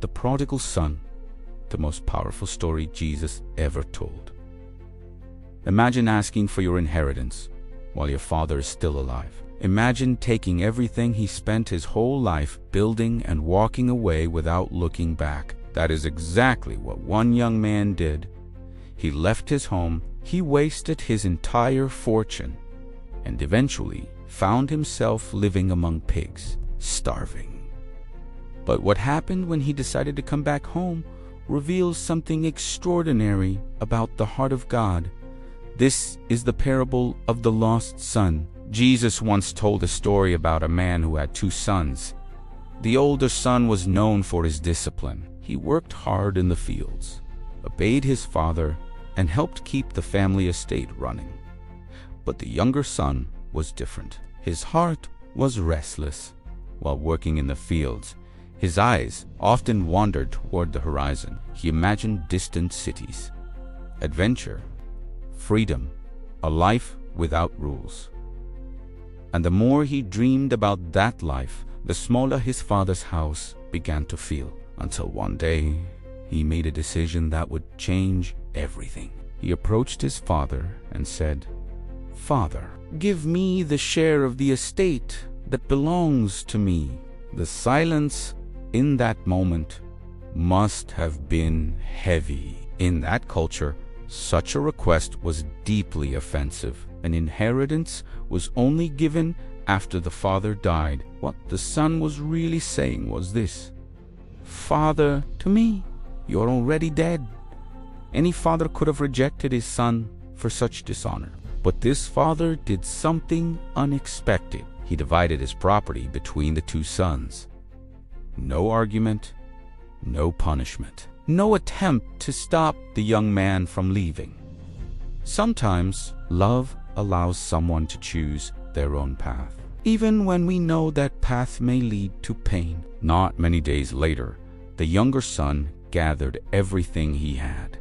The Prodigal Son, the most powerful story Jesus ever told. Imagine asking for your inheritance while your father is still alive. Imagine taking everything he spent his whole life building and walking away without looking back. That is exactly what one young man did. He left his home, he wasted his entire fortune, and eventually found himself living among pigs, starving. But what happened when he decided to come back home reveals something extraordinary about the heart of God. This is the parable of the lost son. Jesus once told a story about a man who had two sons. The older son was known for his discipline. He worked hard in the fields, obeyed his father, and helped keep the family estate running. But the younger son was different. His heart was restless. While working in the fields, his eyes often wandered toward the horizon. He imagined distant cities, adventure, freedom, a life without rules. And the more he dreamed about that life, the smaller his father's house began to feel, until one day he made a decision that would change everything. He approached his father and said, "Father, give me the share of the estate that belongs to me." The silence in that moment must have been heavy. In that culture, such a request was deeply offensive. An inheritance was only given after the father died. What the son was really saying was this: "Father, to me, you're already dead." Any father could have rejected his son for such dishonor. But this father did something unexpected. He divided his property between the two sons. No argument, no punishment, no attempt to stop the young man from leaving. Sometimes love allows someone to choose their own path, even when we know that path may lead to pain. Not many days later, the younger son gathered everything he had: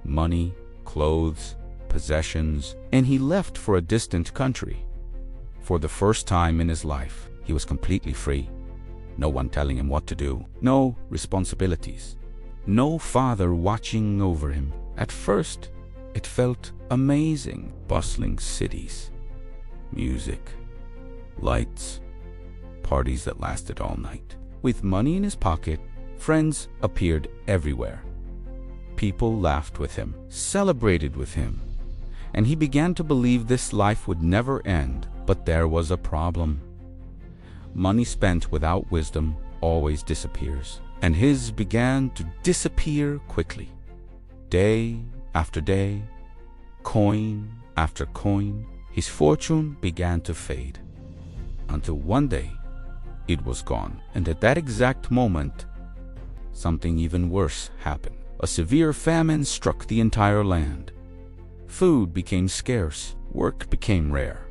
money, clothes, possessions, and he left for a distant country. For the first time in his life, he was completely free. No one telling him what to do, no responsibilities, no father watching over him. At first, it felt amazing. Bustling cities, music, lights, parties that lasted all night. With money in his pocket, friends appeared everywhere. People laughed with him, celebrated with him, and he began to believe this life would never end. But there was a problem. Money spent without wisdom always disappears, and his began to disappear quickly. Day after day, coin after coin, his fortune began to fade, until one day it was gone. And at that exact moment, something even worse happened. A severe famine struck the entire land. Food became scarce, work became rare,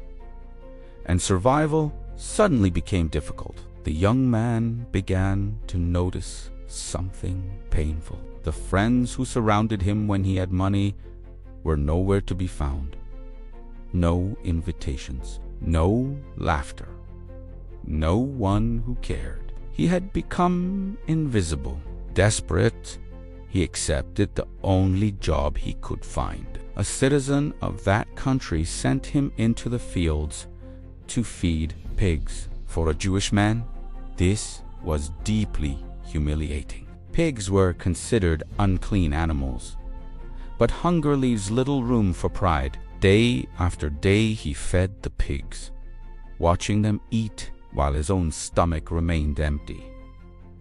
and survival suddenly became difficult. The young man began to notice something painful. The friends who surrounded him when he had money were nowhere to be found. No invitations, no laughter, no one who cared. He had become invisible. Desperate, he accepted the only job he could find. A citizen of that country sent him into the fields to feed pigs. For a Jewish man, this was deeply humiliating. Pigs were considered unclean animals, but hunger leaves little room for pride. Day after day he fed the pigs, watching them eat while his own stomach remained empty.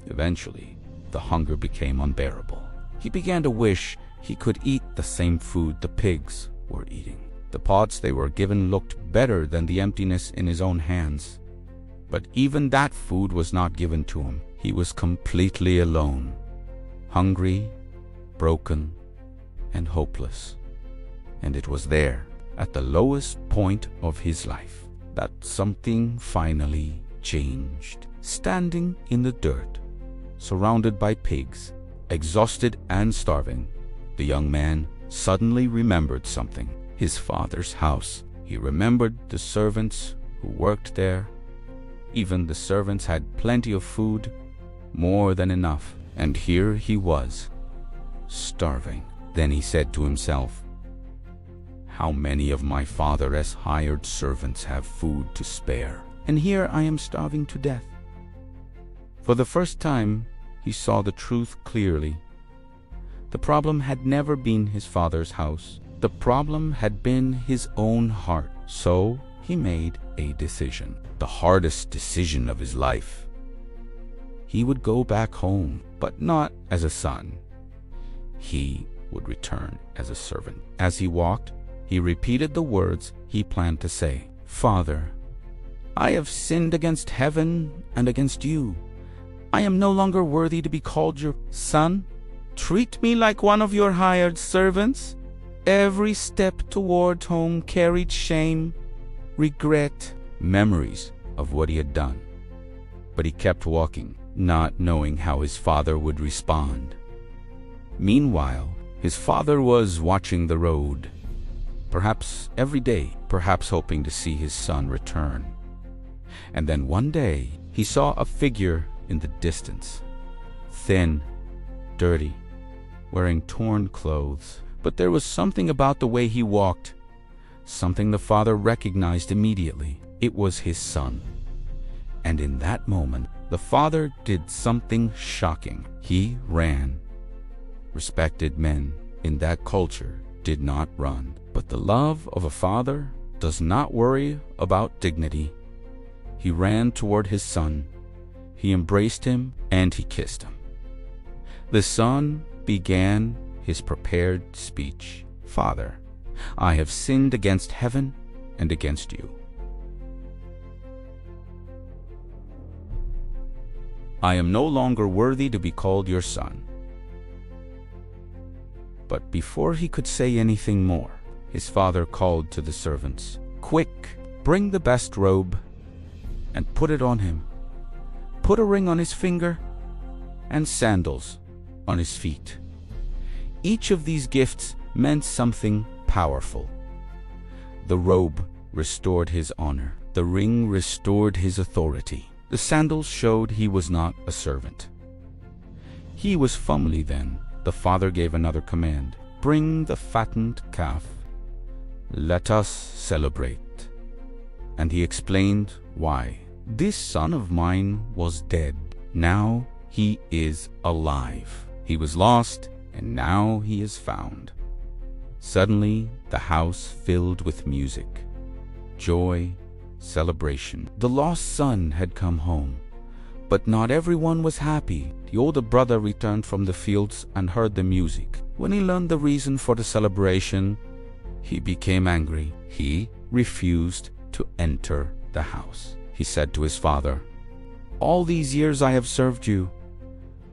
Eventually, the hunger became unbearable. He began to wish he could eat the same food the pigs were eating. The pots they were given looked better than the emptiness in his own hands. But even that food was not given to him. He was completely alone, hungry, broken, and hopeless. And it was there, at the lowest point of his life, that something finally changed. Standing in the dirt, surrounded by pigs, exhausted and starving, the young man suddenly remembered something. His father's house. He remembered the servants who worked there. Even the servants had plenty of food, more than enough. And here he was, starving. Then he said to himself, "How many of my father's hired servants have food to spare? And here I am starving to death." For the first time, he saw the truth clearly. The problem had never been his father's house. The problem had been his own heart. So he made a decision, the hardest decision of his life. He would go back home, but not as a son. He would return as a servant. As he walked, he repeated the words he planned to say. "Father, I have sinned against heaven and against you. I am no longer worthy to be called your son. Treat me like one of your hired servants." Every step toward home carried shame, regret, memories of what he had done. But he kept walking, not knowing how his father would respond. Meanwhile, his father was watching the road, perhaps every day, perhaps hoping to see his son return. And then one day, he saw a figure in the distance, thin, dirty, wearing torn clothes. But there was something about the way he walked, something the father recognized immediately. It was his son. And in that moment, the father did something shocking. He ran. Respected men in that culture did not run. But the love of a father does not worry about dignity. He ran toward his son. He embraced him and he kissed him. The son began his prepared speech. "Father, I have sinned against heaven and against you. I am no longer worthy to be called your son." But before he could say anything more, his father called to the servants, "Quick, bring the best robe and put it on him. Put a ring on his finger and sandals on his feet." Each of these gifts meant something powerful. The robe restored his honor. The ring restored his authority. The sandals showed he was not a servant. He was family then. The father gave another command. "Bring the fattened calf. Let us celebrate." And he explained why. "This son of mine was dead. Now he is alive. He was lost, and now he is found." Suddenly, the house filled with music, joy, celebration. The lost son had come home, but not everyone was happy. The older brother returned from the fields and heard the music. When he learned the reason for the celebration, he became angry. He refused to enter the house. He said to his father, "All these years I have served you.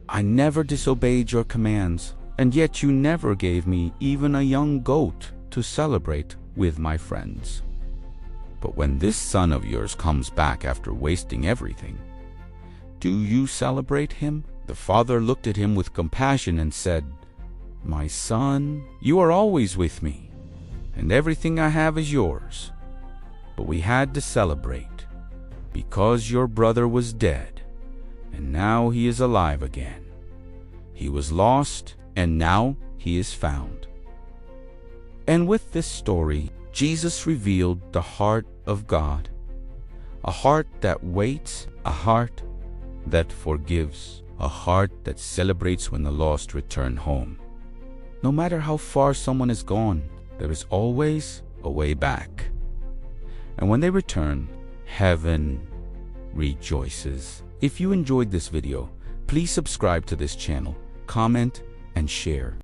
I never disobeyed your commands. And yet you never gave me even a young goat to celebrate with my friends. But when this son of yours comes back after wasting everything, do you celebrate him?" The father looked at him with compassion and said, "My son, you are always with me, and everything I have is yours. But we had to celebrate because your brother was dead, and now he is alive again. He was lost, and now he is found." And with this story, Jesus revealed the heart of God, a heart that waits, a heart that forgives, a heart that celebrates when the lost return home. No matter how far someone has gone, there is always a way back. And when they return, heaven rejoices. If you enjoyed this video, please subscribe to this channel, comment, and share.